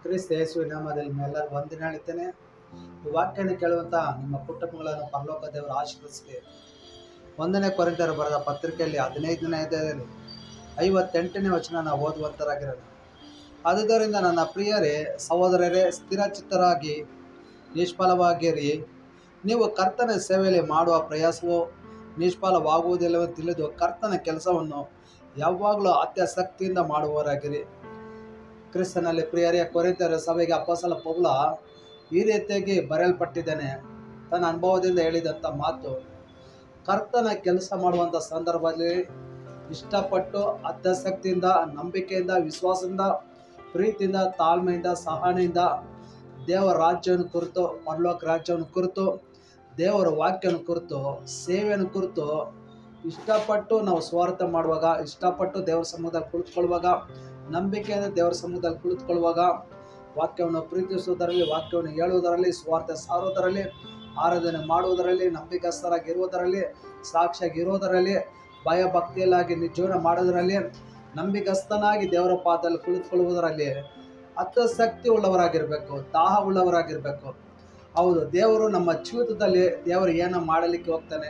ಕ್ರಿಸ್ತ ಯೇಸುವಿನ ನಾಮದಲ್ಲಿ ನಿಮ್ಮೆಲ್ಲರಿಗೂ ವಂದನೆ ಹೇಳ್ತೇನೆ. ಈ ವಾಕ್ಯನ ಕೇಳುವಂತ ನಿಮ್ಮ ಕುಟುಂಬಗಳನ್ನು ಪರಲೋಕ ದೇವರು ಆಶೀರ್ವದಿಸಲಿ. 1ನೇ ಕೊರಿಂಥರು ಬರೆದ ಪತ್ರಿಕೆಯಲ್ಲಿ 15ನೇ ಅಧ್ಯಾಯದಲ್ಲಿ 58ನೇ ವಚನ ನಾವು ಓದುವಂತರಾಗಿರೋಣ. ಆದುದರಿಂದ ನನ್ನ ಪ್ರಿಯರೇ, ಸಹೋದರರೇ, ಸ್ಥಿರಚಿತ್ತರಾಗಿ ನಿಷ್ಫಲವಾಗಿರಿ. ನೀವು ಕರ್ತನ ಸೇವೆಯಲ್ಲಿ ಮಾಡುವ ಪ್ರಯಾಸವು ನಿಷ್ಫಲವಾಗುವುದಿಲ್ಲವೆಂದು ತಿಳಿದು ಕರ್ತನ ಕೆಲಸವನ್ನು ಯಾವಾಗಲೂ ಅತ್ಯಾಸಕ್ತಿಯಿಂದ ಮಾಡುವವರಾಗಿರಿ. ಕ್ರಿಸ್ತನಲ್ಲಿ ಪ್ರಿಯರೇ, ಕೊರಿಂಥರ ಸಭೆಗೆ ಅಪೊಸ್ತಲ ಪೌಲ ಈ ರೀತಿಯಾಗಿ ಬರೆಯಲ್ಪಟ್ಟಿದ್ದೇನೆ. ತನ್ನ ಅನುಭವದಿಂದ ಹೇಳಿದಂಥ ಮಾತು, ಕರ್ತನ ಕೆಲಸ ಮಾಡುವಂಥ ಸಂದರ್ಭದಲ್ಲಿ ಇಷ್ಟಪಟ್ಟು ಅತ್ಯಾಸಕ್ತಿಯಿಂದ, ನಂಬಿಕೆಯಿಂದ, ವಿಶ್ವಾಸದಿಂದ, ಪ್ರೀತಿಯಿಂದ, ತಾಳ್ಮೆಯಿಂದ, ಸಹನೆಯಿಂದ ದೇವರ ರಾಜ್ಯವನ್ನು ಕುರಿತು, ಪರಲೋಕ ರಾಜ್ಯವನ್ನು ಕುರಿತು, ದೇವರ ವಾಕ್ಯವನ್ನು ಕುರಿತು, ಸೇವೆಯನ್ನು ಕುರಿತು ಇಷ್ಟಪಟ್ಟು ನಾವು ಸ್ವಾರ್ಥ ಮಾಡುವಾಗ, ಇಷ್ಟಪಟ್ಟು ದೇವರ ಸಮ್ಮುಖದಲ್ಲಿ ಕುಳಿತುಕೊಳ್ಳುವಾಗ, ನಂಬಿಕೆಯಿಂದ ದೇವರ ಸಮ್ಮುಖದಲ್ಲಿ ಕುಳಿತುಕೊಳ್ಳುವಾಗ, ವಾಕ್ಯವನ್ನು ಪ್ರೀತಿಸುವುದರಲ್ಲಿ, ವಾಕ್ಯವನ್ನು ಹೇಳುವುದರಲ್ಲಿ, ಸ್ವಾರ್ಥ ಸಾರುವುದರಲ್ಲಿ, ಆರಾಧನೆ ಮಾಡುವುದರಲ್ಲಿ, ನಂಬಿಕಸ್ಥರಾಗಿರುವುದರಲ್ಲಿ, ಸಾಕ್ಷಿಯಾಗಿರುವುದರಲ್ಲಿ, ಭಯ ಭಕ್ತಿಯಲ್ಲಾಗಿ ಜೀವನ ಮಾಡೋದರಲ್ಲಿ, ನಂಬಿಕಸ್ಥನಾಗಿ ದೇವರ ಪಾದದಲ್ಲಿ ಕುಳಿತುಕೊಳ್ಳುವುದರಲ್ಲಿ ಆಸಕ್ತಿ ಉಳ್ಳವರಾಗಿರಬೇಕು, ದಾಹ ಉಳ್ಳವರಾಗಿರಬೇಕು. ಹೌದು, ದೇವರು ನಮ್ಮ ಜೀವಿತದಲ್ಲಿ ದೇವರು ಏನೋ ಮಾಡಲಿಕ್ಕೆ ಹೋಗ್ತಾನೆ,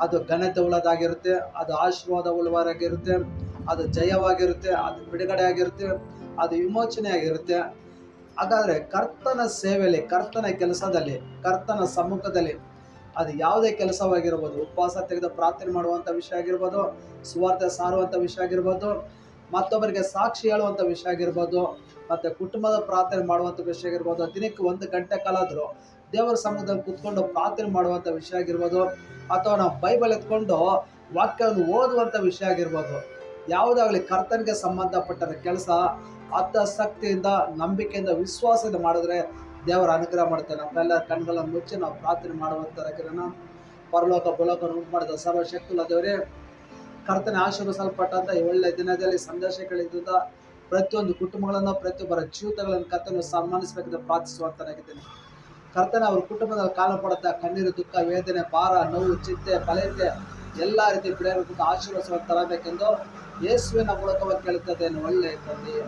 ಅದು ಘನತೆ ಉಳ್ಳದಾಗಿರುತ್ತೆ, ಅದು ಆಶೀರ್ವಾದ ಉಳ್ಳವರಾಗಿರುತ್ತೆ, ಅದು ಜಯವಾಗಿರುತ್ತೆ, ಅದು ಬಿಡುಗಡೆ ಆಗಿರುತ್ತೆ, ಅದು ವಿಮೋಚನೆ ಆಗಿರುತ್ತೆ. ಹಾಗಾದರೆ ಕರ್ತನ ಸೇವೆಯಲ್ಲಿ, ಕರ್ತನ ಕೆಲಸದಲ್ಲಿ, ಕರ್ತನ ಸಮ್ಮುಖದಲ್ಲಿ ಅದು ಯಾವುದೇ ಕೆಲಸವಾಗಿರ್ಬೋದು, ಉಪವಾಸ ತೆಗೆದು ಪ್ರಾರ್ಥನೆ ಮಾಡುವಂಥ ವಿಷಯ ಆಗಿರ್ಬೋದು, ಸುವಾರ್ತೆ ಸಾರುವಂಥ ವಿಷಯ ಆಗಿರ್ಬೋದು, ಮತ್ತೊಬ್ಬರಿಗೆ ಸಾಕ್ಷಿ ಹೇಳುವಂಥ ವಿಷಯ ಆಗಿರ್ಬೋದು, ಮತ್ತು ಕುಟುಂಬದ ಪ್ರಾರ್ಥನೆ ಮಾಡುವಂಥ ವಿಷಯ ಆಗಿರ್ಬೋದು, ದಿನಕ್ಕೆ 1 ಗಂಟೆ ಕಾಲ ಆದರೂ ದೇವರ ಸಮ್ಮುಖದಲ್ಲಿ ಕೂತ್ಕೊಂಡು ಪ್ರಾರ್ಥನೆ ಮಾಡುವಂಥ ವಿಷಯ ಆಗಿರ್ಬೋದು, ಅಥವಾ ನಾವು ಬೈಬಲ್ ಎತ್ಕೊಂಡು ವಾಕ್ಯವನ್ನು ಓದುವಂಥ ವಿಷಯ ಆಗಿರ್ಬೋದು, ಯಾವುದಾಗಲಿ ಕರ್ತನಿಗೆ ಸಂಬಂಧಪಟ್ಟ ಕೆಲಸ ಆಸಕ್ತಿಯಿಂದ, ನಂಬಿಕೆಯಿಂದ, ವಿಶ್ವಾಸದಿಂದ ಮಾಡಿದ್ರೆ ದೇವರ ಅನುಗ್ರಹ ಮಾಡ್ತಾನೆ. ನಮ್ಮೆಲ್ಲರ ಕಣ್ಗಳನ್ನು ಮುಚ್ಚಿ ನಾವು ಪ್ರಾರ್ಥನೆ ಮಾಡುವಂಥರಾಗಿರೋಣ. ಪರಲೋಕ ಭೂಲೋಕ ಉಂಟು ಮಾಡಿದ ಸರ್ವಶಕ್ತಿಯುಳ್ಳ ದೇವರೇ, ಕರ್ತನೆ ಆಶೀರ್ವದಿಸಲ್ಪಟ್ಟಂಥ ಈ ಒಳ್ಳೆಯ ದಿನದಲ್ಲಿ ಸಂದೇಶಗಳಿದ್ದ ಪ್ರತಿಯೊಂದು ಕುಟುಂಬಗಳನ್ನು, ಪ್ರತಿಯೊಬ್ಬರ ಜೀವಿತಗಳನ್ನು ಕರ್ತನೆ ಸನ್ಮಾನಿಸಬೇಕೆಂದು ಪ್ರಾರ್ಥಿಸುವಂತನಾಗಿದ್ದೇನೆ. ಕರ್ತನೆ ಅವ್ರ ಕುಟುಂಬದಲ್ಲಿ ಕಾಲ ಪಡುತ್ತಾ ಕಣ್ಣೀರು, ದುಃಖ, ವೇದನೆ, ಭಾರ, ನೋವು, ಚಿಂತೆ, ಬಲತೆ ಎಲ್ಲ ರೀತಿ ಬಿಡುವಂತ ಆಶೀರ್ವದಿಸುವಂತರಾಗಬೇಕೆಂದು ಯೇಸುವಿನ ಮೂಲಕವಾಗಿ ಕೇಳುತ್ತದ್ದೇನೆ. ಒಳ್ಳೆಯ ತಂದೆಯೇ.